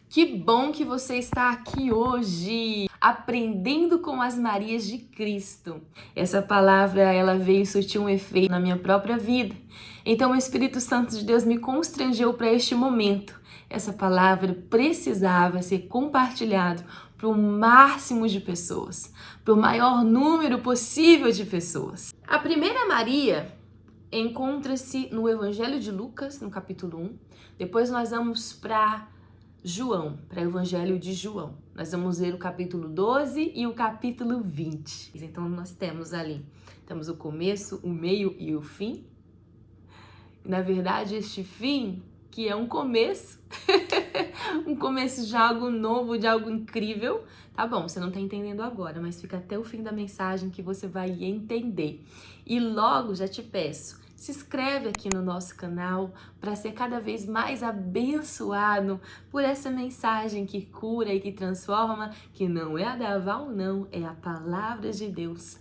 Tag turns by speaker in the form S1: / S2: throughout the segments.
S1: Que bom que você está aqui hoje, aprendendo com as Marias de Cristo. Essa palavra, ela veio surtir um efeito na minha própria vida. Então o Espírito Santo de Deus me constrangeu para este momento. Essa palavra precisava ser compartilhada para o máximo de pessoas, para o maior número possível de pessoas. A primeira Maria encontra-se no Evangelho de Lucas, no capítulo 1. Depois nós vamos para João, para o Evangelho de João. Nós vamos ver o capítulo 12 e o capítulo 20. Então nós temos o começo, o meio e o fim. E, na verdade, este fim, que é um começo, um começo de algo novo, de algo incrível. Tá bom, você não tá entendendo agora, mas fica até o fim da mensagem que você vai entender. E logo já te peço, se inscreve aqui no nosso canal para ser cada vez mais abençoado por essa mensagem que cura e que transforma, que não é a da Val, não, é a palavra de Deus.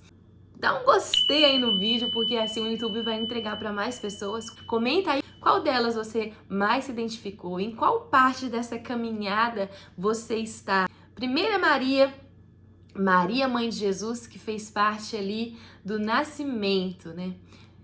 S1: Dá um gostei aí no vídeo, porque assim o YouTube vai entregar para mais pessoas. Comenta aí qual delas você mais se identificou, em qual parte dessa caminhada você está. Primeira Maria, mãe de Jesus, que fez parte ali do nascimento, né?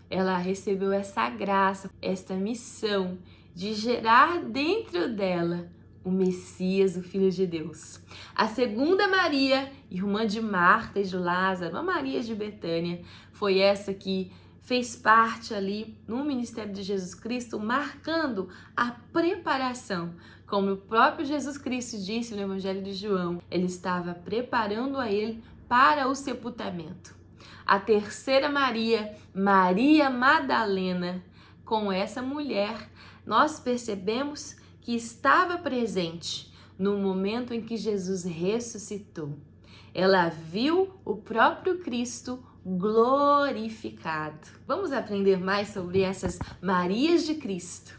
S1: Ela recebeu essa graça, esta missão de gerar dentro dela o Messias, o Filho de Deus. A segunda Maria, irmã de Marta e de Lázaro, a Maria de Betânia, foi essa que fez parte ali no ministério de Jesus Cristo, marcando a preparação. Como o próprio Jesus Cristo disse no Evangelho de João, ele estava preparando a ele para o sepultamento. A terceira Maria, Maria Madalena, com essa mulher, nós percebemos que estava presente no momento em que Jesus ressuscitou. Ela viu o próprio Cristo glorificado. Vamos aprender mais sobre essas Marias de Cristo.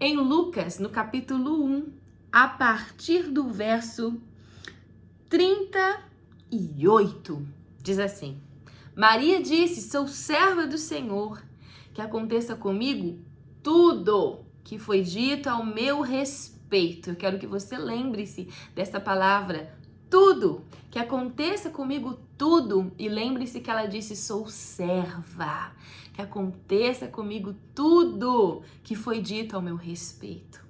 S1: Em Lucas, no capítulo 1, a partir do verso 38, diz assim: Maria disse: sou serva do Senhor, que aconteça comigo tudo que foi dito ao meu respeito. Eu quero que você lembre-se dessa palavra, tudo, que aconteça comigo tudo. E lembre-se que ela disse: sou serva, que aconteça comigo tudo que foi dito ao meu respeito.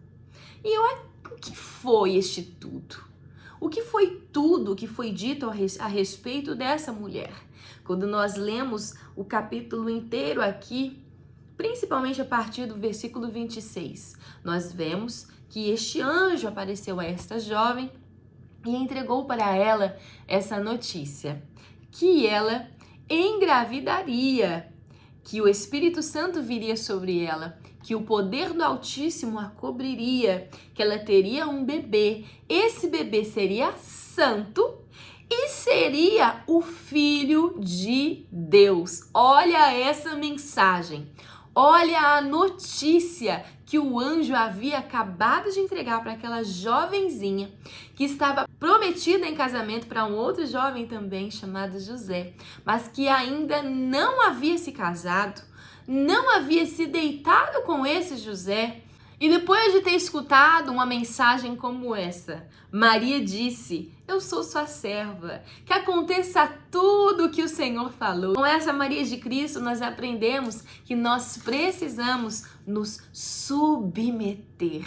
S1: E o que foi este tudo? O que foi tudo que foi dito a respeito dessa mulher? Quando nós lemos o capítulo inteiro aqui, principalmente a partir do versículo 26, nós vemos que este anjo apareceu a esta jovem e entregou para ela essa notícia, que ela engravidaria, que o Espírito Santo viria sobre ela, que o poder do Altíssimo a cobriria, que ela teria um bebê. Esse bebê seria santo e seria o Filho de Deus. Olha essa mensagem. Olha a notícia que o anjo havia acabado de entregar para aquela jovenzinha que estava prometida em casamento para um outro jovem também chamado José, mas que ainda não havia se casado, não havia se deitado com esse José. E depois de ter escutado uma mensagem como essa, Maria disse: eu sou sua serva, que aconteça tudo o que o Senhor falou. Com essa Maria de Cristo, nós aprendemos que nós precisamos nos submeter.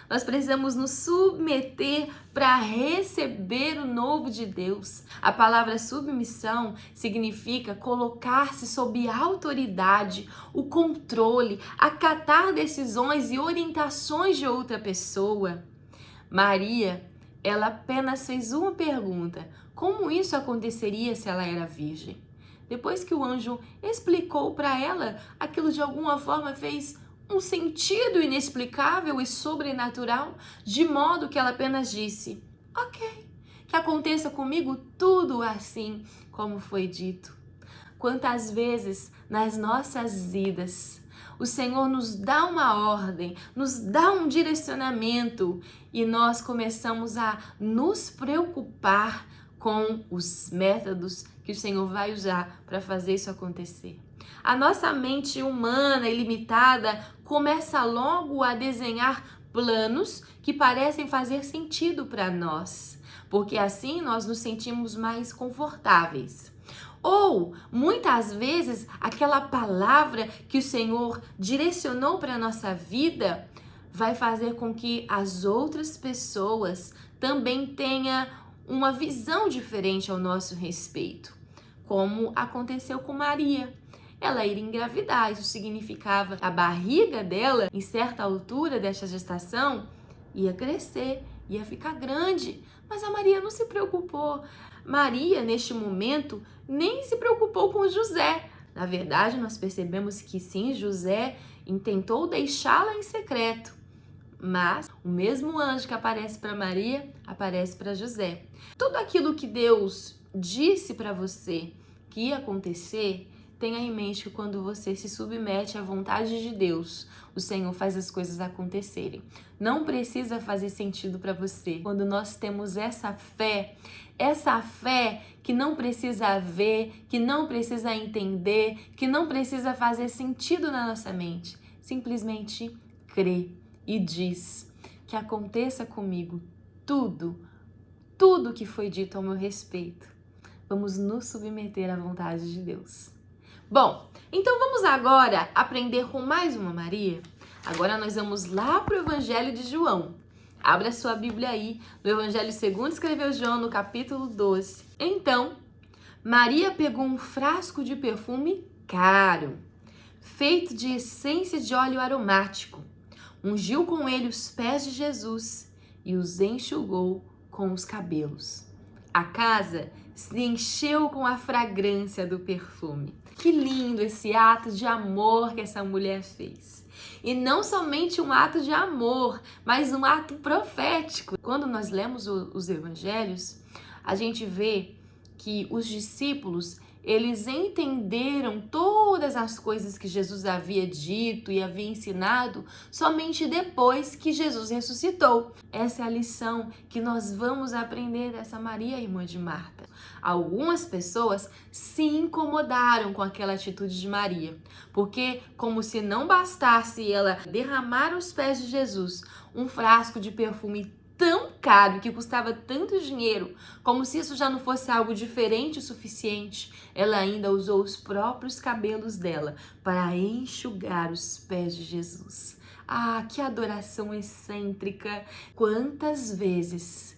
S1: Nós precisamos nos submeter para receber o novo de Deus. A palavra submissão significa colocar-se sob autoridade, o controle, acatar decisões e orientações de outra pessoa. Maria, ela apenas fez uma pergunta: como isso aconteceria se ela era virgem? Depois que o anjo explicou para ela, aquilo de alguma forma fez um sentido inexplicável e sobrenatural, de modo que ela apenas disse: ok, que aconteça comigo tudo assim como foi dito. Quantas vezes nas nossas vidas o Senhor nos dá uma ordem, nos dá um direcionamento e nós começamos a nos preocupar com os métodos que o Senhor vai usar para fazer isso acontecer. A nossa mente humana e limitada começa logo a desenhar planos que parecem fazer sentido para nós, porque assim nós nos sentimos mais confortáveis. Ou, muitas vezes, aquela palavra que o Senhor direcionou para a nossa vida vai fazer com que as outras pessoas também tenham uma visão diferente ao nosso respeito, como aconteceu com Maria. Ela iria engravidar, isso significava que a barriga dela, em certa altura desta gestação, ia crescer, ia ficar grande. Mas a Maria não se preocupou. Maria, neste momento, nem se preocupou com José. Na verdade, nós percebemos que sim, José intentou deixá-la em secreto. Mas o mesmo anjo que aparece para Maria, aparece para José. Tudo aquilo que Deus disse para você que ia acontecer, tenha em mente que quando você se submete à vontade de Deus, o Senhor faz as coisas acontecerem. Não precisa fazer sentido para você. Quando nós temos essa fé que não precisa ver, que não precisa entender, que não precisa fazer sentido na nossa mente, simplesmente crê e diz que aconteça comigo tudo que foi dito ao meu respeito. Vamos nos submeter à vontade de Deus. Bom, então vamos agora aprender com mais uma Maria. Agora nós vamos lá para o Evangelho de João. Abra sua Bíblia aí, no Evangelho segundo escreveu João, no capítulo 12. Então, Maria pegou um frasco de perfume caro, feito de essência de óleo aromático, ungiu com ele os pés de Jesus e os enxugou com os cabelos. A casa se encheu com a fragrância do perfume. Que lindo esse ato de amor que essa mulher fez. E não somente um ato de amor, mas um ato profético. Quando nós lemos os evangelhos, a gente vê que os discípulos, eles entenderam todas as coisas que Jesus havia dito e havia ensinado somente depois que Jesus ressuscitou. Essa é a lição que nós vamos aprender dessa Maria, irmã de Marta. Algumas pessoas se incomodaram com aquela atitude de Maria, porque como se não bastasse ela derramar aos pés de Jesus um frasco de perfume tão caro, que custava tanto dinheiro, como se isso já não fosse algo diferente o suficiente, ela ainda usou os próprios cabelos dela para enxugar os pés de Jesus. Ah, que adoração excêntrica! Quantas vezes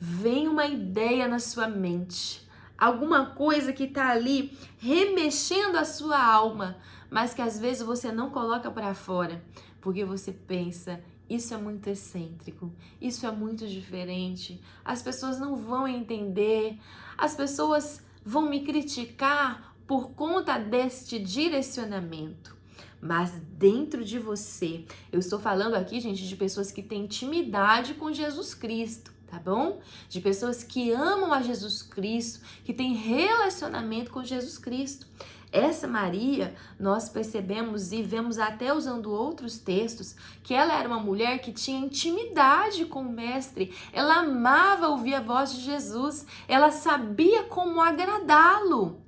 S1: vem uma ideia na sua mente, alguma coisa que está ali remexendo a sua alma, mas que às vezes você não coloca para fora, porque você pensa: isso é muito excêntrico, isso é muito diferente, as pessoas não vão entender, as pessoas vão me criticar por conta deste direcionamento. Mas dentro de você, eu estou falando aqui, gente, de pessoas que têm intimidade com Jesus Cristo, tá bom? De pessoas que amam a Jesus Cristo, que têm relacionamento com Jesus Cristo. Essa Maria, nós percebemos e vemos até usando outros textos, que ela era uma mulher que tinha intimidade com o Mestre, ela amava ouvir a voz de Jesus, ela sabia como agradá-lo.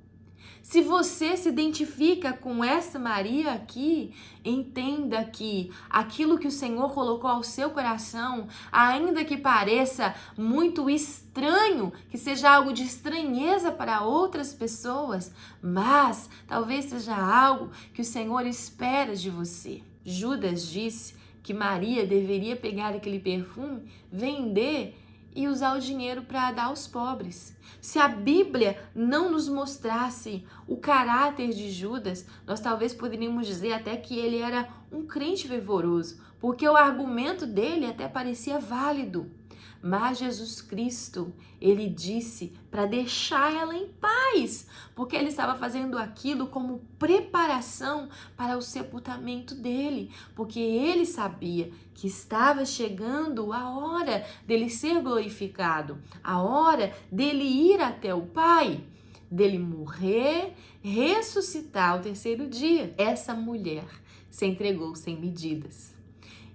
S1: Se você se identifica com essa Maria aqui, entenda que aquilo que o Senhor colocou ao seu coração, ainda que pareça muito estranho, que seja algo de estranheza para outras pessoas, mas talvez seja algo que o Senhor espera de você. Judas disse que Maria deveria pegar aquele perfume, vender e usar o dinheiro para dar aos pobres. Se a Bíblia não nos mostrasse o caráter de Judas, nós talvez poderíamos dizer até que ele era um crente fervoroso, porque o argumento dele até parecia válido. Mas Jesus Cristo, ele disse para deixar ela em paz, porque ele estava fazendo aquilo como preparação para o sepultamento dele, porque ele sabia que estava chegando a hora dele ser glorificado, a hora dele ir até o Pai, dele morrer, ressuscitar ao terceiro dia. Essa mulher se entregou sem medidas.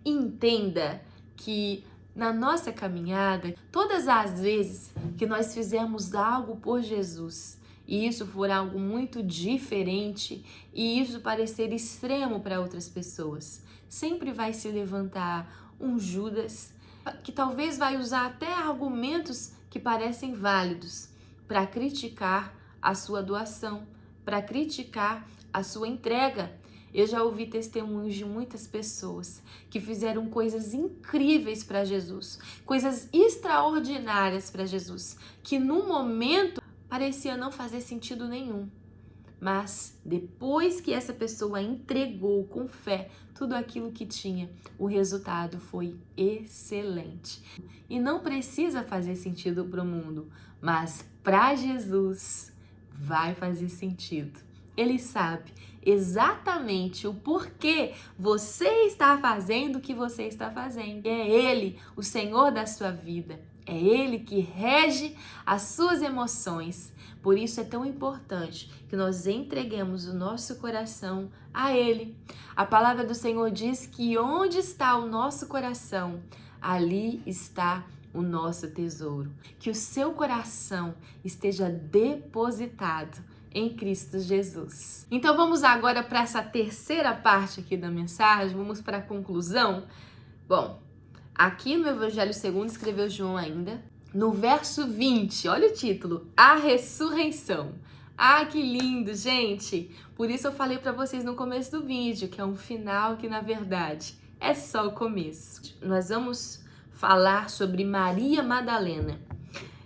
S1: Entenda que na nossa caminhada, todas as vezes que nós fizermos algo por Jesus e isso for algo muito diferente e isso parecer extremo para outras pessoas, sempre vai se levantar um Judas, que talvez vai usar até argumentos que parecem válidos para criticar a sua doação, para criticar a sua entrega. Eu já ouvi testemunhos de muitas pessoas que fizeram coisas incríveis para Jesus, coisas extraordinárias para Jesus, que no momento parecia não fazer sentido nenhum. Mas depois que essa pessoa entregou com fé tudo aquilo que tinha, o resultado foi excelente. E não precisa fazer sentido para o mundo, mas para Jesus vai fazer sentido. Ele sabe exatamente o porquê você está fazendo o que você está fazendo. É Ele, o Senhor da sua vida. É Ele que rege as suas emoções. Por isso é tão importante que nós entreguemos o nosso coração a Ele. A palavra do Senhor diz que onde está o nosso coração, ali está o nosso tesouro. Que o seu coração esteja depositado em Cristo Jesus. Então vamos agora para essa terceira parte aqui da mensagem, vamos para a conclusão. Bom, aqui no Evangelho segundo escreveu João ainda, no verso 20, olha o título, A Ressurreição. Ah, que lindo, gente! Por isso eu falei para vocês no começo do vídeo, que é um final que na verdade é só o começo. Nós vamos falar sobre Maria Madalena.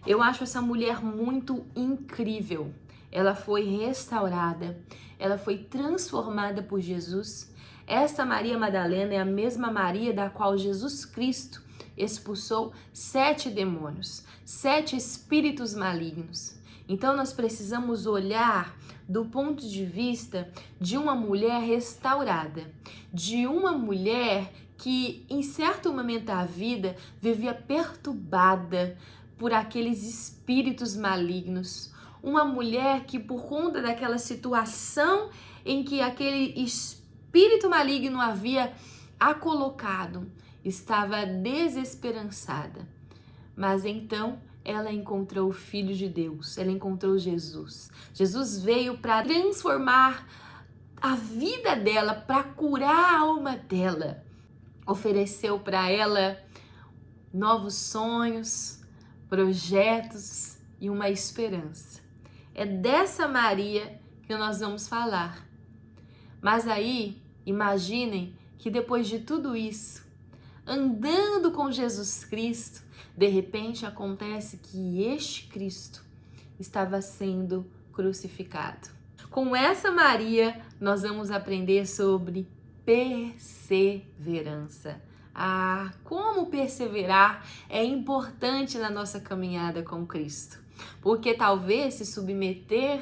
S1: Eu acho essa mulher muito incrível. Ela foi restaurada, ela foi transformada por Jesus. Essa Maria Madalena é a mesma Maria da qual Jesus Cristo expulsou 7 demônios, 7 espíritos malignos. Então nós precisamos olhar do ponto de vista de uma mulher restaurada, de uma mulher que em certo momento da vida vivia perturbada por aqueles espíritos malignos. Uma mulher que, por conta daquela situação em que aquele espírito maligno havia a colocado, estava desesperançada. Mas então ela encontrou o Filho de Deus, ela encontrou Jesus. Jesus veio para transformar a vida dela, para curar a alma dela. Ofereceu para ela novos sonhos, projetos e uma esperança. É dessa Maria que nós vamos falar. Mas aí, imaginem que depois de tudo isso, andando com Jesus Cristo, de repente acontece que este Cristo estava sendo crucificado. Com essa Maria, nós vamos aprender sobre perseverança. Ah, como perseverar é importante na nossa caminhada com Cristo. Porque talvez se submeter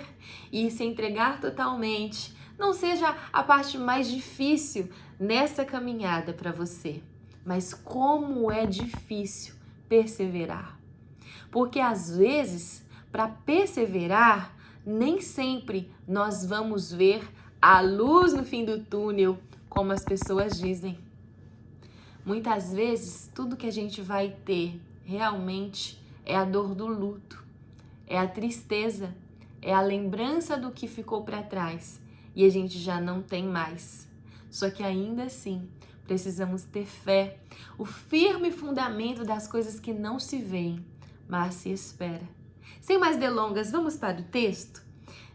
S1: e se entregar totalmente não seja a parte mais difícil nessa caminhada para você. Mas como é difícil perseverar. Porque às vezes, para perseverar, nem sempre nós vamos ver a luz no fim do túnel, como as pessoas dizem. Muitas vezes, tudo que a gente vai ter realmente é a dor do luto, é a tristeza, é a lembrança do que ficou para trás e a gente já não tem mais. Só que ainda assim, precisamos ter fé, o firme fundamento das coisas que não se veem, mas se espera. Sem mais delongas, vamos para o texto?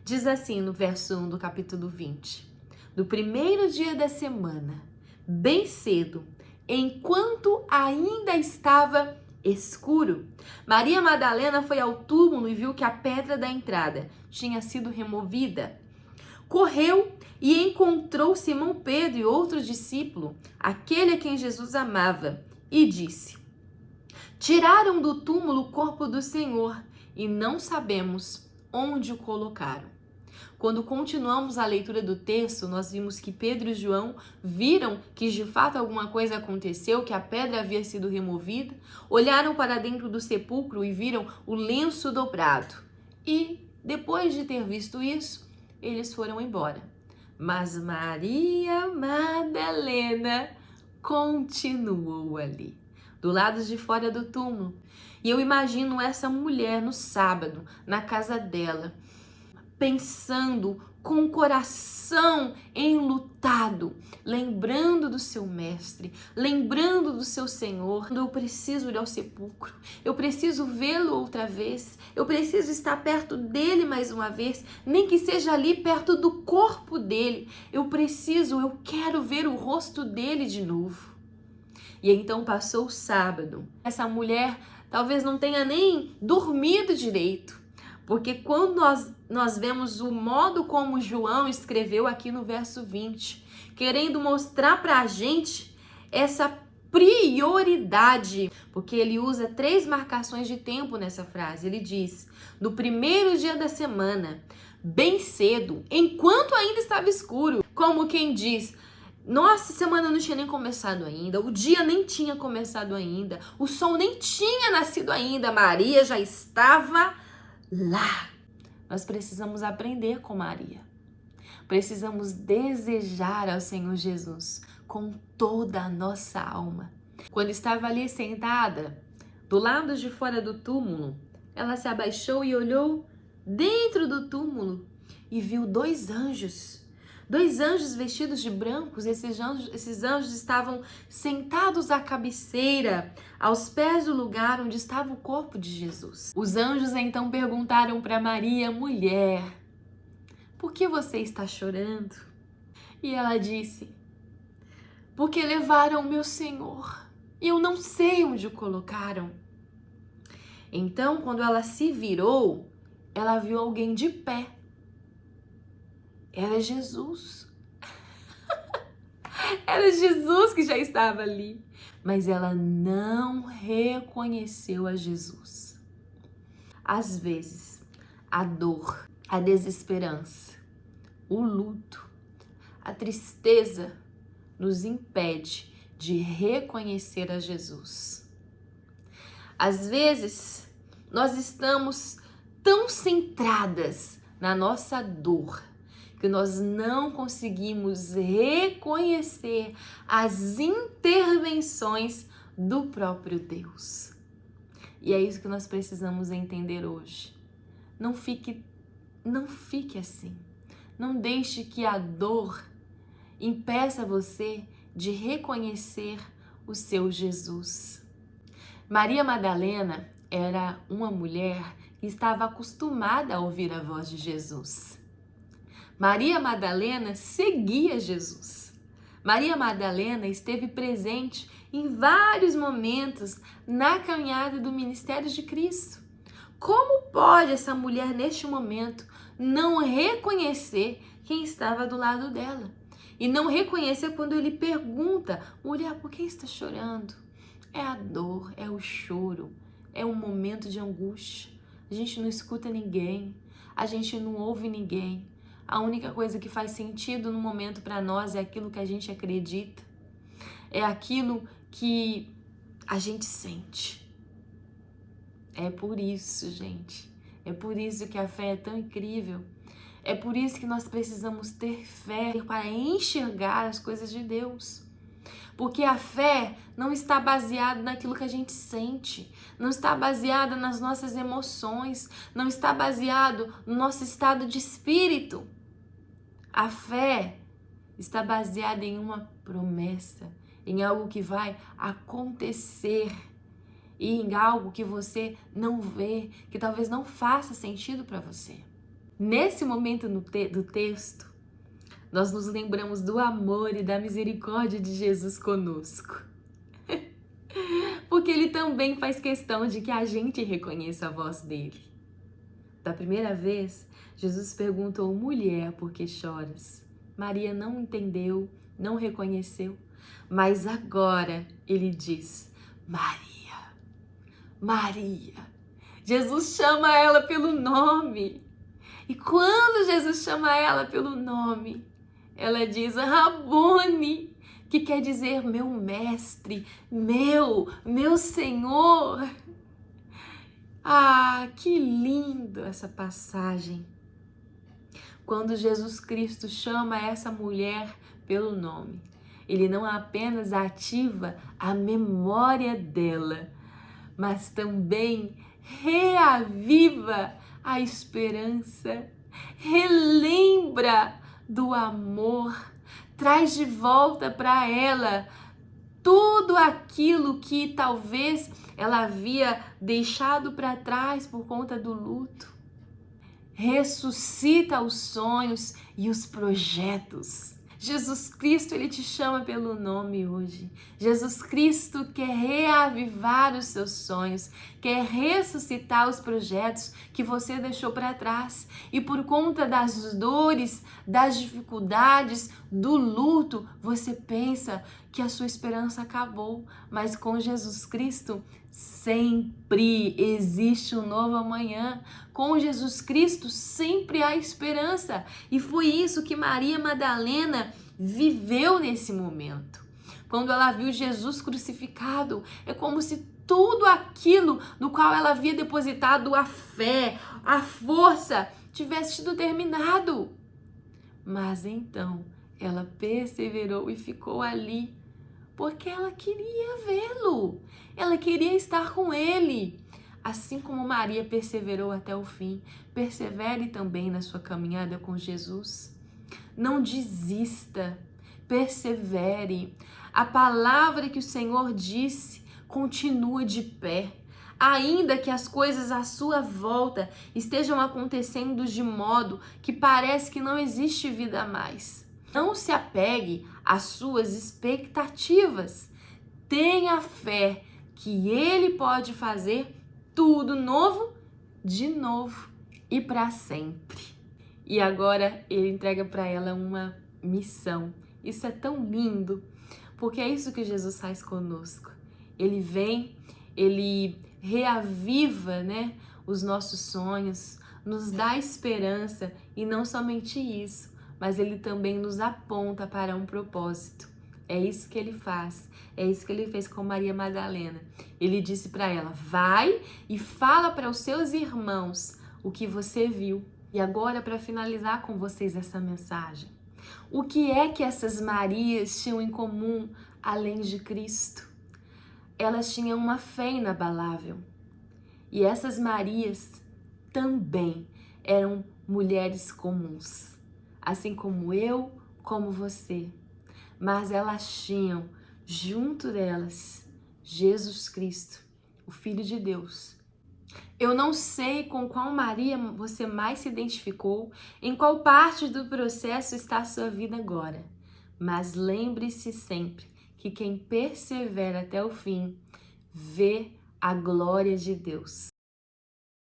S1: Diz assim no verso 1 do capítulo 20. No primeiro dia da semana, bem cedo, enquanto ainda estava escuro, Maria Madalena foi ao túmulo e viu que a pedra da entrada tinha sido removida. Correu e encontrou Simão Pedro e outro discípulo, aquele a quem Jesus amava, e disse: Tiraram do túmulo o corpo do Senhor e não sabemos onde o colocaram. Quando continuamos a leitura do texto, nós vimos que Pedro e João viram que de fato alguma coisa aconteceu, que a pedra havia sido removida, olharam para dentro do sepulcro e viram o lenço dobrado. E, depois de ter visto isso, eles foram embora. Mas Maria Madalena continuou ali, do lado de fora do túmulo. E eu imagino essa mulher no sábado, na casa dela, pensando com o coração enlutado, lembrando do seu mestre, lembrando do seu Senhor. Eu preciso ir ao sepulcro, eu preciso vê-lo outra vez, eu preciso estar perto dele mais uma vez, nem que seja ali perto do corpo dele. Eu quero ver o rosto dele de novo. E então passou o sábado. Essa mulher talvez não tenha nem dormido direito, porque quando nós vemos o modo como João escreveu aqui no verso 20, querendo mostrar para a gente essa prioridade, porque ele usa 3 marcações de tempo nessa frase. Ele diz: no primeiro dia da semana, bem cedo, enquanto ainda estava escuro, como quem diz: nossa, a semana não tinha nem começado ainda, o dia nem tinha começado ainda, o sol nem tinha nascido ainda, Maria já estava lá. Nós precisamos aprender com Maria. Precisamos desejar ao Senhor Jesus com toda a nossa alma. Quando estava ali sentada, do lado de fora do túmulo, ela se abaixou e olhou dentro do túmulo e viu 2 anjos. 2 anjos vestidos de brancos. Esses anjos estavam sentados à cabeceira, aos pés do lugar onde estava o corpo de Jesus. Os anjos então perguntaram para Maria: mulher, por que você está chorando? E ela disse: porque levaram o meu Senhor e eu não sei onde o colocaram. Então, quando ela se virou, ela viu alguém de pé. Era Jesus. Era Jesus que já estava ali. Mas ela não reconheceu a Jesus. Às vezes, a dor, a desesperança, o luto, a tristeza nos impede de reconhecer a Jesus. Às vezes, nós estamos tão centradas na nossa dor que nós não conseguimos reconhecer as intervenções do próprio Deus. E é isso que nós precisamos entender hoje. Não fique assim. Não deixe que a dor impeça você de reconhecer o seu Jesus. Maria Madalena era uma mulher que estava acostumada a ouvir a voz de Jesus. Maria Madalena seguia Jesus. Maria Madalena esteve presente em vários momentos na caminhada do ministério de Cristo. Como pode essa mulher, neste momento, não reconhecer quem estava do lado dela? E não reconhecer quando ele pergunta: mulher, por que está chorando? É a dor, é o choro, é um momento de angústia. A gente não escuta ninguém, a gente não ouve ninguém. A única coisa que faz sentido no momento para nós é aquilo que a gente acredita, é aquilo que a gente sente. É por isso, gente, é por isso que a fé é tão incrível. É por isso que nós precisamos ter fé para enxergar as coisas de Deus. Porque a fé não está baseada naquilo que a gente sente, não está baseada nas nossas emoções, não está baseado no nosso estado de espírito. A fé está baseada em uma promessa, em algo que vai acontecer e em algo que você não vê, que talvez não faça sentido para você. Nesse momento do texto, nós nos lembramos do amor e da misericórdia de Jesus conosco. Porque ele também faz questão de que a gente reconheça a voz dele. Da primeira vez, Jesus perguntou: mulher, por que choras? Maria não entendeu, não reconheceu. Mas agora ele diz: Maria, Maria. Jesus chama ela pelo nome. E quando Jesus chama ela pelo nome, ela diz Rabone, que quer dizer meu mestre, meu Senhor. Ah, que lindo essa passagem. Quando Jesus Cristo chama essa mulher pelo nome, ele não apenas ativa a memória dela, mas também reaviva a esperança, relembra do amor, traz de volta para ela tudo aquilo que talvez ela havia deixado para trás por conta do luto. Ressuscita os sonhos e os projetos. Jesus Cristo, ele te chama pelo nome hoje. Jesus Cristo quer reavivar os seus sonhos, quer ressuscitar os projetos que você deixou para trás. E por conta das dores, das dificuldades, do luto, você pensa que a sua esperança acabou. Mas com Jesus Cristo, sempre existe um novo amanhã. Com Jesus Cristo sempre há esperança. E foi isso que Maria Madalena viveu nesse momento. Quando ela viu Jesus crucificado, é como se tudo aquilo no qual ela havia depositado a fé, a força, tivesse sido terminado. Mas então ela perseverou e ficou ali, porque ela queria vê-lo, ela queria estar com ele. Assim como Maria perseverou até o fim, persevere também na sua caminhada com Jesus. Não desista, persevere. A palavra que o Senhor disse continua de pé. Ainda que as coisas à sua volta estejam acontecendo de modo que parece que não existe vida a mais. Não se apegue às suas expectativas. Tenha fé que Ele pode fazer tudo novo, de novo e para sempre. E agora ele entrega para ela uma missão. Isso é tão lindo, porque é isso que Jesus faz conosco. Ele vem, ele reaviva, né, os nossos sonhos, nos dá esperança e não somente isso, mas ele também nos aponta para um propósito. É isso que ele faz, é isso que ele fez com Maria Madalena. Ele disse para ela, vai e fala para os seus irmãos o que você viu. E agora, para finalizar com vocês essa mensagem, o que é que essas Marias tinham em comum além de Cristo? Elas tinham uma fé inabalável. E essas Marias também eram mulheres comuns, assim como eu, como você. Mas elas tinham junto delas Jesus Cristo, o Filho de Deus. Eu não sei com qual Maria você mais se identificou, em qual parte do processo está a sua vida agora. Mas lembre-se sempre que quem persevera até o fim vê a glória de Deus.